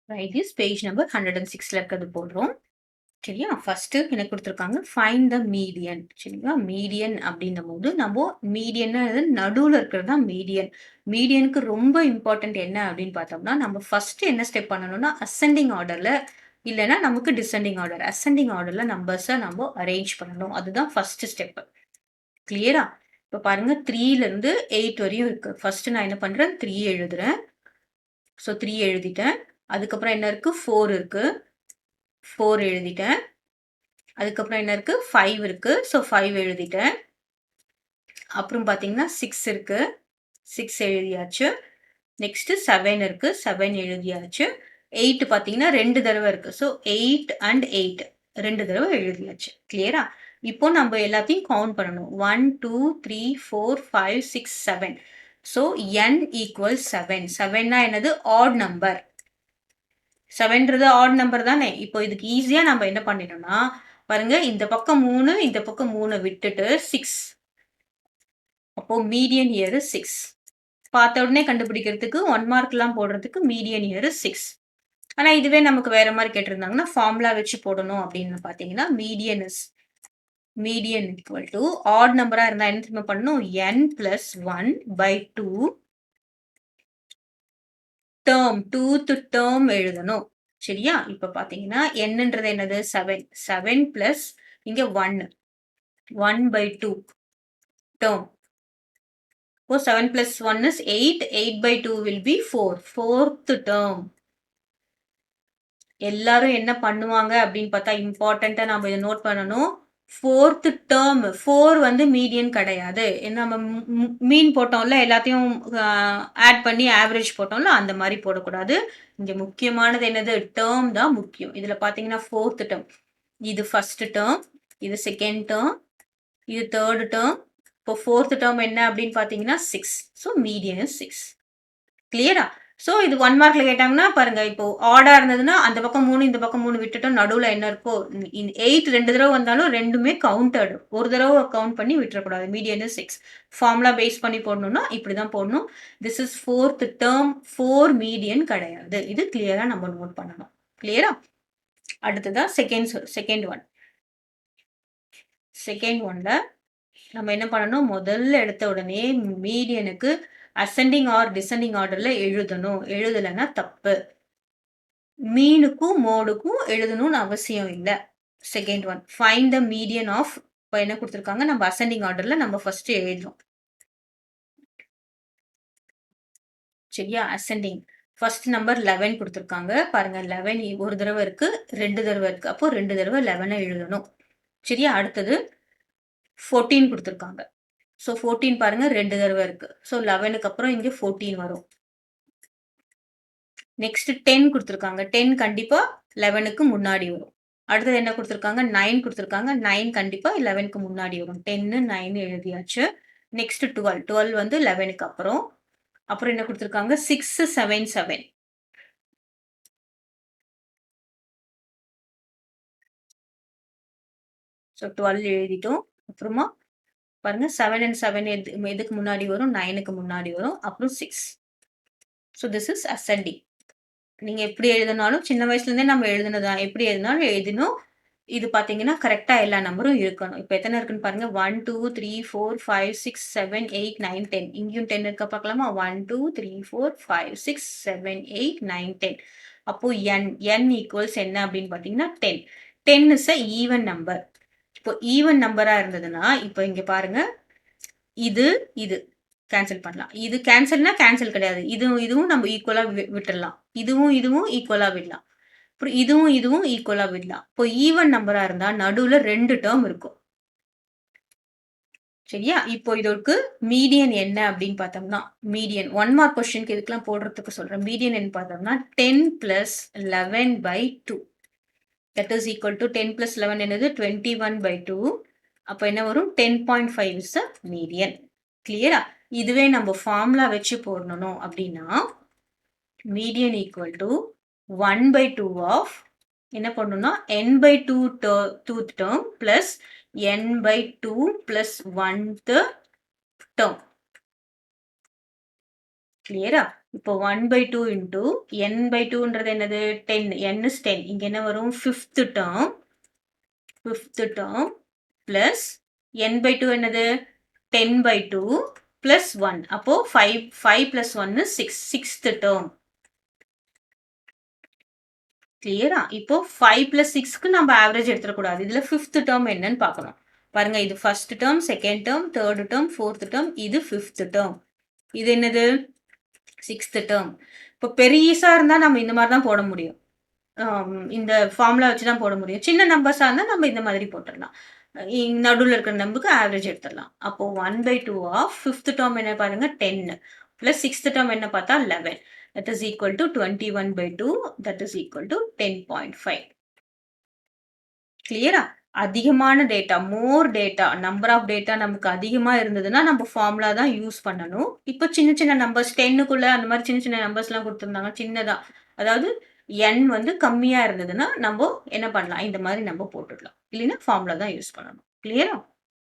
Right this page number 106ல இருக்கிறது போடுறோம். சரியா? ஃபர்ஸ்ட்டு என்ன குடுத்துருக்காங்க, ஃபைண்ட் த மீடியன். சரிங்களா? மீடியன் அப்படின்னும்போது, நம்போ மீடியன்னா நடுவுல இருக்கிறது தான் மீடியன். மீடியனுக்கு ரொம்ப இம்பார்ட்டன்ட் என்ன அப்படின்னு பார்த்தோம்னா, நம்ம ஃபர்ஸ்ட்டு என்ன ஸ்டெப் பண்ணணும்னா, அசெண்டிங் ஆர்டர்ல இல்லன்னா நமக்கு டிசெண்டிங் ஆர்டர். அசெண்டிங் ஆர்டர்ல நம்பர்ஸ நம்ப அரேஞ்ச் பண்ணணும். அதுதான் ஃபர்ஸ்ட்டு ஸ்டெப். கிளியரா? இப்ப பாருங்க 3லருந்து 8 வரையும் இருக்கு. ஃபர்ஸ்ட்டு நான் என்ன பண்றேன், 3 எழுதுறேன். ஸோ 3 எழுதிட்டேன். அதுக்கப்புறம் என்ன இருக்கு, 4 இருக்கு. 4 எழுதிட்டேன். அதுக்கப்புறம் என்ன இருக்கு, 5 இருக்கு. ஸோ 5 எழுதிட்டேன். அப்புறம் பார்த்தீங்கன்னா 6 இருக்கு. 6 எழுதியாச்சு. நெக்ஸ்ட் 7 இருக்கு. 7 எழுதியாச்சு. 8 பார்த்தீங்கன்னா 2 தடவ இருக்கு. ஸோ 8 அண்ட் 8 2 தடவ எழுதியாச்சு. கிளியரா? இப்போ நம்ப எல்லாத்தையும் கவுண்ட் பண்ணணும். 1, 2, 3, 4, 5, 6, 7. So n equals 7. 7னா என்னது? Odd number. 7ன்றது ஆட் நம்பர் தானே! இப்போ இதுக்கு ஈஸியா நம்ம என்ன பண்ணிடணும்னா, பாருங்க இந்த பக்கம் 3, இந்த பக்கம் 3 விட்டுட்டு 6. அப்போ மீடியன் ஹியர் இஸ் 6. பார்த்த உடனே கண்டுபிடிக்கிறதுக்கு 1 மார்க்லாம் போடுறதுக்கு மீடியன் ஹியர் இஸ் 6. ஆனா இதுவே நமக்கு வேற மாரி கேட்டிருந்தாங்கன்னா, ஃபார்முலா வச்சு போடணும் அப்படின்னு பார்த்தீங்கன்னா, மீடியன் ஈக்குவல் டூ ஆட் நம்பரா இருந்தா என்ன தெரியுமா பண்ணணும்? n plus 1 by 2 term 2th term எழுதணும். சரியா? இப்ப பார்த்தீங்கன்னா, என்னன்றது என்னது? 7. 7 பிளஸ் இங்க 1. 1 பை 2 டேர்ம். இப்போ 7 plus 1 is 8. 8 by 2 will be 4. 4th term. எல்லாரும் என்ன பண்ணுவாங்க அப்படின்னு பார்த்தா, இம்பார்ட்டன்ட்டா நாம இத நோட் பண்ணணும். 4th டேர்ம் 4 வந்து மீடியன் கிடையாது. நம்ம மீன் போட்டோம்ல, எல்லாத்தையும் ஆட் பண்ணி ஆவரேஜ் போட்டோம்ல, அந்த மாரி போடக்கூடாது. இங்க முக்கியமானது என்னது? டேர்ம் தான் முக்கியம். இதுல பார்த்தீங்கன்னா 4th டேர்ம். இது 1st டேர்ம், இது 2nd டேர்ம், இது 3rd டேர்ம். இப்போ 4th டேர்ம் என்ன அப்படின்னு பார்த்தீங்கன்னா 6. So median is 6. கிளியரா? ஸோ இது 1 மார்க்ல கேட்டாங்கன்னா பாருங்க, இப்போ ஆடா இருந்ததுன்னா அந்த பக்கம் 3 இந்த பக்கம் 3 விட்டுட்டோம். நடுவுல என்ன இருக்கோ 8 2 தடவ வந்தாலும் 2மே கவுண்டட். ஒரு தடவ கவுண்ட் பண்ணி விட்டுறக்கூடாது. Median is 6. ஃபார்முலா பேஸ் பண்ணி போடணும்னா இப்படிதான் போடணும். This is 4th term. 4 median கிடையாது. இது கிளியரா நம்ம நோட் பண்ணணும். கிளியரா? அடுத்ததா செகண்ட் ஒன். செகண்ட் ஒன்ல நம்ம என்ன பண்ணணும்? முதல்ல எடுத்த உடனே மீடியனுக்கு அசெண்டிங் ஆர் டிசெண்டிங் ஆர்டர்ல எழுதணும். எழுதலைன்னா தப்பு. மீனுக்கும் மோடுக்கும் எழுதணும்னு அவசியம் இல்ல. Second one. Find the median of இப்ப என்ன குடுத்துருக்காங்க? நம்ம அசெண்டிங் ஆர்டர்ல நம்ம ஃபர்ஸ்ட் எழுதுறோம். சரியா? அசெண்டிங். ஃபர்ஸ்ட் நம்பர் 11 குடுத்துருக்காங்க. பாருங்க 11 ஒரு தடவ இருக்கு, 2 தடவ இருக்கு. அப்போ 2 தடவ 11 எழுதணும். சரியா? அடுத்தது 14 குடுத்துருக்காங்க. ஸோ 14 பாருங்க 2 தடவ இருக்கு. ஸோ 11க்கு அப்புறம் இங்க 14 வரும். நெக்ஸ்ட் 10 குடுத்துருக்காங்க. 10 கண்டிப்பா 11க்கு முன்னாடி வரும். அடுத்தது என்ன குடுத்துருக்காங்க? 9 குடுத்துருக்காங்க. 9 கண்டிப்பா 11க்கு முன்னாடி வரும். 10, 9 எழுதியாச்சு. நெக்ஸ்ட் 12. 12 வந்து 11க்கு அப்புறம். அப்புறம் என்ன குடுத்துருக்காங்க? 6, 7, 7. ஸோ 12 எழுதிட்டோம். அப்புறமா பாருங்க 7 அண்ட் 7 எதுக்கு முன்னாடி வரும்? 9க்கு முன்னாடி வரும். அப்புறம் 6. So this is ascending. நீங்க எப்படி எழுதினாலும் சின்ன வயசுலேருந்தே நம்ம எழுதினதுதான். எப்படி எழுதினாலும் எழுதணும். இது பார்த்தீங்கன்னா, கரெக்ட்டா எல்லா நம்பரும் இருக்கணும். இப்ப எத்தன இருக்குன்னு பாருங்க. 1, 2, 3, 4, 5, 6, 7, 8, 9, 10. இங்கேயும் 10 இருக்கா பார்க்கலாமா? 1, 2, 3, 4, 5, 6, 7, 8, 9, 10. அப்போ n ஈக்குவல்ஸ் என்ன அப்படின்னு பார்த்தீங்கன்னா 10. 10 இஸ் அ ஈவன் நம்பர். இப்போ ஈவன் நம்பரா இருந்ததுன்னா, இப்ப இங்க பாருங்க. இது, இது கேன்சல் பண்ணலாம். இது கேன்சல்னா கேன்சல் கிடையாது. இதுவும், இதுவும் நம்ம ஈக்குவலா விட்டுறலாம். இதுவும், இதுவும் ஈக்குவலா விடலாம். அப்புறம் இதுவும், இதுவும் ஈக்குவலா விடலாம். இப்போ ஈவன் நம்பரா இருந்தா நடுவுல 2 டேர்ம் இருக்கும். சரியா? இப்போ இதற்கு மீடியன் என்ன அப்படின்னு பார்த்தோம்னா, மீடியன் 1 மார்க் கொஸ்டினுக்கு இதுக்கெல்லாம் போடுறதுக்கு சொல்றேன். மீடியன் என்ன பார்த்தோம்னா 10 plus 11 by 2. That is equal to 10 plus 11 என்னது? 21 பை 2. அப்ப என்ன வரும்? 10.5 இஸ் த மீடியன். கிளியரா? இதுவே நம்ம ஃபார்முலா வச்சு போடணும் அப்படின்னா, median equal to 1 by 2 of என்ன பண்ணணும்னா n பை 2 டூத் term plus n by 2 plus 1th term. கிளியரா? இப்போ 1/2 இன்டூ n/2ன்றது என்னது? 10. n is 10. இங்க என்ன வரும்? 5th டெர்ம் பிளஸ் n/2 என்னது? 10/2 பிளஸ் 1. அப்போ 5 பிளஸ் 1 is 6. 6th term. கிளியரா? இப்போ 5 பிளஸ் 6க்கு நம்ம ஆவரேஜ் எடுத்துறக்கூடாது. இதுல 5th டெர்ம் என்னன்னு பார்க்கணும். பாருங்க இது 1st term, 2nd term, 3rd term, 4th term, இது 5th டெர்ம். இது என்னது? 6th term. இப்போ பெரியசா இருந்தா நம்ம இந்த மாரி தான் போட முடியும். இந்த ஃபார்முலா வச்சு தான் போட முடியும். சின்ன நம்பர்ஸா இருந்தா நம்ம இந்த மாதிரி போட்டுறலாம். நடுவுல இருக்கிற நம்பருக்கு ஆவரேஜ் எடுத்துடலாம். அப்போ 1/2 ஆஃப் 5th டெர்ம் என்ன பாருங்க 10 பிளஸ் 6th டெர்ம் என்ன பார்த்தா 11. That is equal to 21/2 that is equal to 10.5. கிளியரா? அதிகமான data, more data, number of data நமக்கு அதிகமா இருந்ததுன்னா, நம்ம ஃபார்முலா தான் யூஸ் பண்ணணும். இப்போ சின்ன சின்ன நம்பர்ஸ் 10க்குள்ள அந்த மாரி சின்ன சின்ன நம்பர்ஸ்லாம் குடுத்துருந்தாங்க. சின்னதா, அதாவது n வந்து கம்மியா இருந்ததுன்னா, நம்போ என்ன பண்ணலாம்? இந்த மாரி நம்ம போட்டுடலாம். இல்லைன்னா ஃபார்முலா தான் யூஸ் பண்ணணும். கிளியரா?